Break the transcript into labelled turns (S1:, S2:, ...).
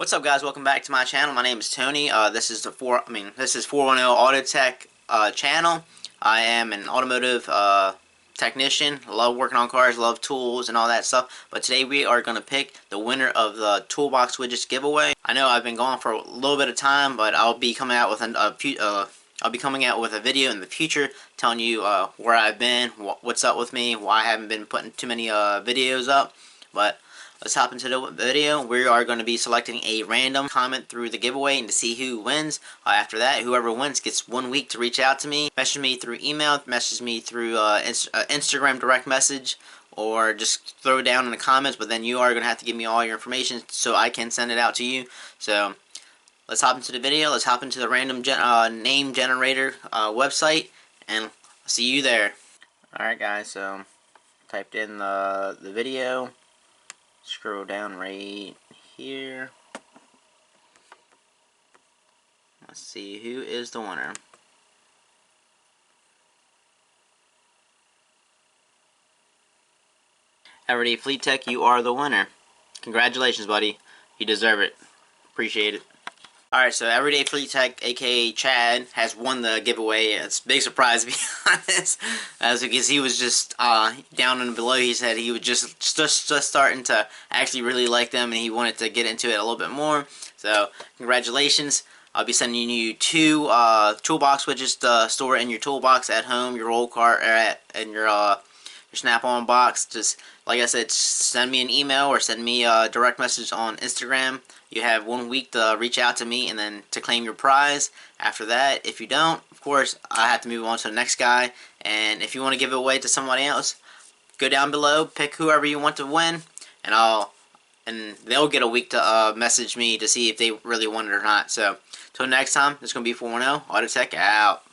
S1: What's up, guys? Welcome back to my channel. My name is Tony. This is 410 Auto Tech channel. I am an automotive technician. I love working on cars, love tools and all that stuff. But today we are going to pick the winner of the Toolbox Widgets giveaway. I know I've been gone for a little bit of time, but I'll be coming out with a video in the future telling you where I've been, what's up with me, why I haven't been putting too many videos up. But let's hop into the video. We are going to be selecting a random comment through the giveaway and to see who wins. After that, whoever wins gets 1 week to reach out to me. Message me through email, message me through Instagram direct message, or just throw it down in the comments. But then you are going to have to give me all your information so I can send it out to you. So let's hop into the video. Let's hop into the random name generator website, and I'll see you there. Alright, guys, so typed in the video. Scroll down right here. Let's see who is the winner. Everyday Fleet Tech, you are the winner. Congratulations, buddy. You deserve it. Appreciate it. Alright, so Everyday Fleet Tech, aka Chad, has won the giveaway. It's a big surprise, to be honest, because he was just down and below. He said he was just starting to actually really like them, and he wanted to get into it a little bit more. So congratulations. I'll be sending you 2 toolbox widgets to store in your toolbox at home, your old car, or in your Snap-on box. Just like I said, send me an email or send me a direct message on Instagram. You have 1 week to reach out to me and then to claim your prize. After that, if you don't, of course, I have to move on to the next guy. And if you want to give it away to somebody else, go down below, pick whoever you want to win, and they'll get a week to message me to see if they really want it or not. So, till next time, this is going to be 410 Auto Tech out.